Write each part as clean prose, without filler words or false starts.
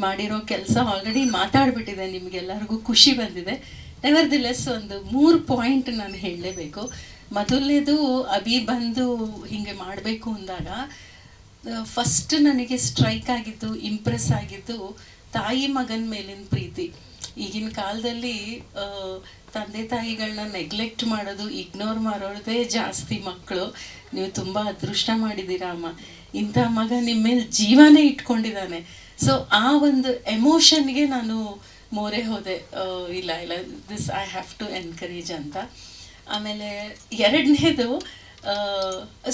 ಮಾಡಿರೋ ಕೆಲಸ ಆಲ್ರೆಡಿ ಮಾತಾಡ್ಬಿಟ್ಟಿದೆ, ನಿಮಗೆಲ್ಲರಿಗೂ ಖುಷಿ ಬಂದಿದೆ. ನೆವರ್ದಿಲೆಸ್ ಒಂದು 3 ಪಾಯಿಂಟ್ ನಾನು ಹೇಳಲೇಬೇಕು. ಮೊದಲನೇದು, ಅಭಿ ಬಂದು ಹೀಗೆ ಮಾಡಬೇಕು ಅಂದಾಗ ಫಸ್ಟ್ ನನಗೆ ಸ್ಟ್ರೈಕ್ ಆಗಿದ್ದು, ಇಂಪ್ರೆಸ್ ಆಗಿದ್ದು ತಾಯಿ ಮಗನ ಮೇಲಿನ ಪ್ರೀತಿ. ಈಗಿನ ಕಾಲದಲ್ಲಿ ತಂದೆ ತಾಯಿಗಳನ್ನ ನೆಗ್ಲೆಕ್ಟ್ ಮಾಡೋದು, ಇಗ್ನೋರ್ ಮಾಡೋದೇ ಜಾಸ್ತಿ ಮಕ್ಕಳು. ನೀವು ತುಂಬ ಅದೃಷ್ಟ ಮಾಡಿದ್ದೀರಾ ಅಮ್ಮ, ಇಂಥ ಮಗ ನಿಮ್ಮ ಮೇಲೆ ಜೀವನೇ ಇಟ್ಕೊಂಡಿದ್ದಾನೆ. ಸೊ ಆ ಒಂದು ಎಮೋಷನ್ಗೆ ನಾನು ಮೋರೆ ಹೋದೆ. ಇಲ್ಲ this I have to encourage ಅಂತ. ಆಮೇಲೆ ಎರಡನೇದು,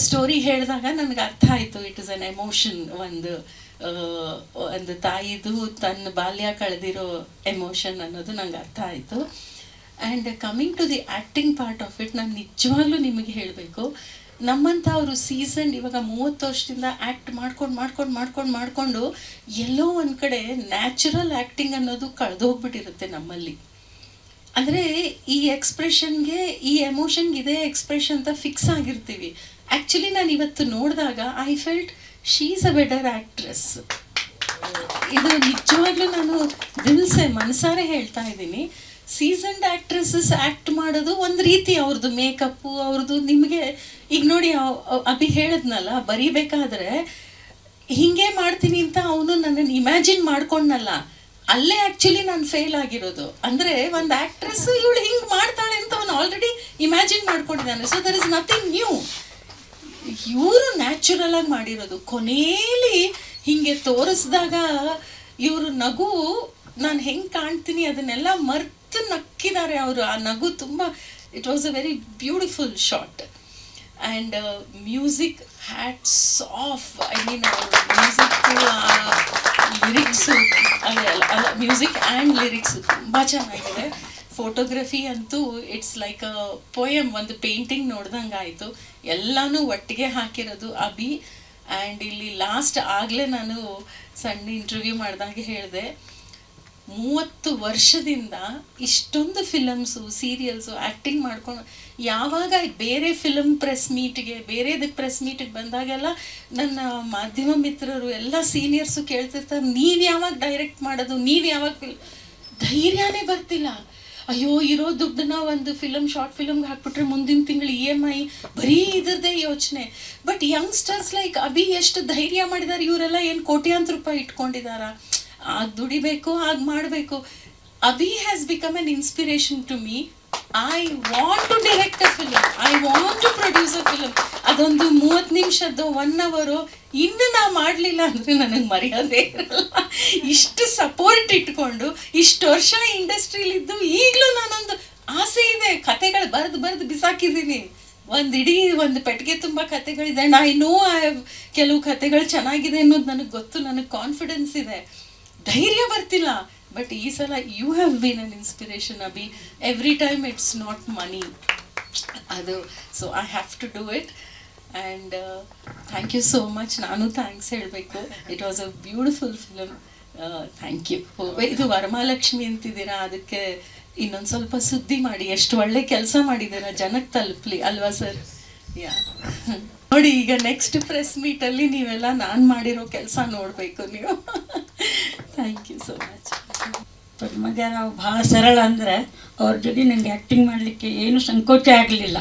ಸ್ಟೋರಿ ಹೇಳಿದಾಗ ನನಗೆ ಅರ್ಥ ಆಯಿತು, ಇಟ್ ಇಸ್ ಅನ್ ಎಮೋಷನ್. ಒಂದು ತಾಯಿದು ತನ್ನ ಬಾಲ್ಯ ಕಳೆದಿರೋ ಎಮೋಷನ್ ಅನ್ನೋದು ನಂಗೆ ಅರ್ಥ ಆಯಿತು. And coming to the acting part of it, ನಾನು ನಿಜವಾಗ್ಲೂ ನಿಮಗೆ ಹೇಳಬೇಕು, ನಮ್ಮಂಥ ಅವರು ಸೀಸನ್ ಇವಾಗ 30 ವರ್ಷದಿಂದ ಆ್ಯಕ್ಟ್ ಮಾಡ್ಕೊಂಡು ಎಲ್ಲೋ ಒಂದು ಕಡೆ ನ್ಯಾಚುರಲ್ ಆ್ಯಕ್ಟಿಂಗ್ ಅನ್ನೋದು ಕಳೆದೋಗ್ಬಿಟ್ಟಿರುತ್ತೆ ನಮ್ಮಲ್ಲಿ. ಅಂದರೆ ಈ ಎಕ್ಸ್ಪ್ರೆಷನ್ಗೆ, ಈ ಎಮೋಷನ್ಗೆ ಇದೇ ಎಕ್ಸ್ಪ್ರೆಷನ್ ಅಂತ ಫಿಕ್ಸ್ ಆಗಿರ್ತೀವಿ. ಆ್ಯಕ್ಚುಲಿ ನಾನು ಇವತ್ತು ನೋಡಿದಾಗ I felt she is a better actress. ಇದು ನಿಜವಾಗ್ಲೂ ನಾನು ಮನಸಾರೆ ಹೇಳ್ತಾ ಇದ್ದೀನಿ. ಸೀಸನ್ಡ್ ಆ್ಯಕ್ಟ್ರೆಸಸ್ ಆ್ಯಕ್ಟ್ ಮಾಡೋದು ಒಂದು ರೀತಿ, ಅವ್ರದ್ದು ಮೇಕಪ್ಪು, ಅವ್ರದ್ದು ನಿಮಗೆ ಈಗ ನೋಡಿ, ಅಭಿ ಹೇಳಿದ್ನಲ್ಲ, ಬರೀಬೇಕಾದ್ರೆ ಹಿಂಗೆ ಮಾಡ್ತೀನಿ ಅಂತ ಅವನು ನನ್ನನ್ನು ಇಮ್ಯಾಜಿನ್ ಮಾಡ್ಕೊಂಡಲ್ಲ, ಅಲ್ಲೇ ಆ್ಯಕ್ಚುಲಿ ನಾನು ಫೇಲ್ ಆಗಿರೋದು. ಅಂದರೆ ಒಂದು ಆ್ಯಕ್ಟ್ರೆಸ್ ಇವಳು ಹಿಂಗೆ ಮಾಡ್ತಾಳೆ ಅಂತ ಅವನು ಆಲ್ರೆಡಿ ಇಮ್ಯಾಜಿನ್ ಮಾಡ್ಕೊಂಡಿದ್ದಾನೆ. So there is nothing new. ಇವರು ನ್ಯಾಚುರಲ್ ಆಗಿ ಮಾಡಿರೋದು. ಕೊನೆಯಲ್ಲಿ ಹಿಂಗೆ ತೋರಿಸಿದಾಗ ಇವರು ನಗು, ನಾನು ಹೆಂಗೆ ಕಾಣ್ತೀನಿ ಅದನ್ನೆಲ್ಲ ಮರ್ತು ನಕ್ಕಿದ್ದಾರೆ ಅವರು. ಆ ನಗು ತುಂಬ, it was a very beautiful shot. And music hats off. I mean lyrics, music and lyrics ತುಂಬ ಚೆನ್ನಾಗಿದೆ. ಫೋಟೋಗ್ರಫಿ ಅಂತೂ ಇಟ್ಸ್ ಲೈಕ್ ಅ ಪೋಯಮ್, ಒಂದು ಪೇಂಟಿಂಗ್ ನೋಡ್ದಂಗೆ ಆಯಿತು. ಎಲ್ಲನೂ ಒಟ್ಟಿಗೆ ಹಾಕಿರೋದು ಅಭಿ. ಆ್ಯಂಡ್ ಇಲ್ಲಿ ಲಾಸ್ಟ್ ಆಗಲೇ ನಾನು ಸಣ್ಣ ಇಂಟರ್ವ್ಯೂ ಮಾಡಿದಾಗ ಹೇಳಿದೆ, 30 ವರ್ಷದಿಂದ ಇಷ್ಟೊಂದು ಫಿಲಮ್ಸು, ಸೀರಿಯಲ್ಸು, ಆ್ಯಕ್ಟಿಂಗ್ ಮಾಡ್ಕೊಂಡು ಯಾವಾಗ ಬೇರೆ ಫಿಲಮ್ ಪ್ರೆಸ್ ಮೀಟ್ಗೆ, ಬೇರೆದಕ್ಕೆ ಪ್ರೆಸ್ ಮೀಟಿಗೆ ಬಂದಾಗೆಲ್ಲ ನನ್ನ ಮಾಧ್ಯಮ ಮಿತ್ರರು ಎಲ್ಲ ಸೀನಿಯರ್ಸು ಕೇಳ್ತಿರ್ತಾರೆ, ನೀವು ಯಾವಾಗ ಡೈರೆಕ್ಟ್ ಮಾಡೋದು, ನೀವು ಯಾವಾಗ ಧೈರ್ಯನೇ ಬರ್ತಿಲ್ಲ. ಅಯ್ಯೋ, ಇರೋ ದುಡ್ಡನ್ನ ಒಂದು ಶಾರ್ಟ್ ಫಿಲಮ್ಗೆ ಹಾಕ್ಬಿಟ್ರೆ ಮುಂದಿನ ತಿಂಗಳು EMI, ಬರೀ ಇದ್ರದ್ದೇ ಯೋಚನೆ. ಬಟ್ ಯಂಗ್ಸ್ಟರ್ಸ್ ಲೈಕ್ ಅಭಿ ಎಷ್ಟು ಧೈರ್ಯ ಮಾಡಿದ್ದಾರೆ. ಇವರೆಲ್ಲ ಏನು ಕೋಟ್ಯಾಂತರ ರೂಪಾಯಿ ಇಟ್ಕೊಂಡಿದ್ದಾರ, ಆಗ ದುಡಿಬೇಕು, ಆಗ ಮಾಡಬೇಕು. Abhi has become an inspiration to me. I want to direct a film, I want to produce a film. ಅದೊಂದು 30 ನಿಮಿಷದ್ದು 1 hour ಇನ್ನು ನಾ ಮಾಡಲಿಲ್ಲ ಅಂದರೆ ನನಗೆ ಮರ್ಯಾದೆ ಇರಲ್ಲ. ಇಷ್ಟು ಸಪೋರ್ಟ್ ಇಟ್ಕೊಂಡು ಇಷ್ಟು ವರ್ಷ ಇಂಡಸ್ಟ್ರಿಲಿದ್ದು ಈಗಲೂ ನಾನೊಂದು ಆಸೆ ಇದೆ, ಕತೆಗಳು ಬರೆದು ಬಿಸಾಕಿದ್ದೀನಿ. ಒಂದು ಪೆಟ್ಟಿಗೆ ತುಂಬ ಕತೆಗಳಿದೆ. ಐ ನೋ ಕೆಲವು ಕತೆಗಳು ಚೆನ್ನಾಗಿದೆ ಅನ್ನೋದು ನನಗೆ ಗೊತ್ತು, ನನಗೆ ಕಾನ್ಫಿಡೆನ್ಸ್ ಇದೆ. ಧೈರ್ಯ ಬರ್ತಿಲ್ಲ. ಬಟ್ ಈ ಸಲ you have been an inspiration Abhi. Every time it's not money ಅದು. So I have to do it. And thank you so much. ನಾನು ಥ್ಯಾಂಕ್ಸ್ ಹೇಳಬೇಕು. It was a beautiful film. Thank you. ಇದು ವರಮಹಾಲಕ್ಷ್ಮಿ ಅಂತಿದ್ದೀರಾ, ಅದಕ್ಕೆ ಇನ್ನೊಂದು ಸ್ವಲ್ಪ ಸುದ್ದಿ ಮಾಡಿ, ಎಷ್ಟು ಒಳ್ಳೆ ಕೆಲಸ ಮಾಡಿದ್ದೀರಾ, ಜನಕ್ಕೆ ತಲುಪಲಿ ಅಲ್ವಾ ಸರ್? ಯಾ ನೋಡಿ, ಈಗ ನೆಕ್ಸ್ಟ್ ಪ್ರೆಸ್ ಮೀಟಲ್ಲಿ ನೀವೆಲ್ಲ ನಾನು ಮಾಡಿರೋ ಕೆಲಸ ನೋಡಬೇಕು ನೀವು. Thank you so much. Padmaja Rao ಭಾಳ ಸರಳ ಅಂದರೆ ಅವ್ರ ಜೊತೆ ನನಗೆ ಆ್ಯಕ್ಟಿಂಗ್ ಮಾಡಲಿಕ್ಕೆ ಏನು ಸಂಕೋಚ ಆಗಲಿಲ್ಲ.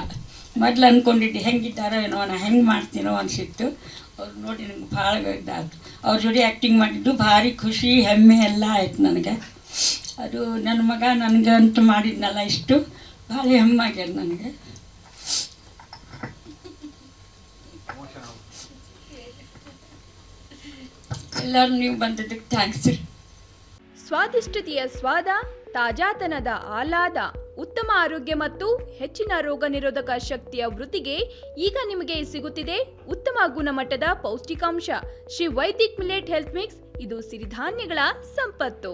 ಮೊದಲು ಅಂದ್ಕೊಂಡಿದ್ದೆ ಹೆಂಗಿದ್ದಾರೋ ಏನೋ, ನಾನು ಹೆಂಗೆ ಮಾಡ್ತೀನೋ ಅನಿಸಿತ್ತು. ಅವ್ರು ನೋಡಿ ನನಗೆ ಭಾಳ ಇದಾಯ್ತು. ಅವ್ರ ಜೊತೆ ಆ್ಯಕ್ಟಿಂಗ್ ಮಾಡಿದ್ದು ಭಾರಿ ಖುಷಿ, ಹೆಮ್ಮೆ ಎಲ್ಲ ಆಯ್ತು ನನಗೆ. ಅದು ನನ್ನ ಮಗ ನನಗೆ ಅಂತ ಮಾಡಿದ್ನಲ್ಲ, ಇಷ್ಟು ಭಾಳ ಹೆಮ್ಮಾಗ್ಯದ ನನಗೆ. ಎಲ್ಲರೂ ನೀವು ಬಂದಿದ್ದಕ್ಕೆ ಥ್ಯಾಂಕ್ಸ್. ಸ್ವಾದಿಷ್ಟತೆಯ ಸ್ವಾದ, ತಾಜಾತನದ ಆಹ್ಲಾದ, ಉತ್ತಮ ಆರೋಗ್ಯ ಮತ್ತು ಹೆಚ್ಚಿನ ರೋಗ ನಿರೋಧಕ ಶಕ್ತಿಯ ವೃದ್ಧಿಗೆ ಈಗ ನಿಮಗೆ ಸಿಗುತ್ತಿದೆ ಉತ್ತಮ ಗುಣಮಟ್ಟದ ಪೌಷ್ಟಿಕಾಂಶ. Shri Vaidik millet health mix. ಇದು ಸಿರಿಧಾನ್ಯಗಳ ಸಂಪತ್ತು.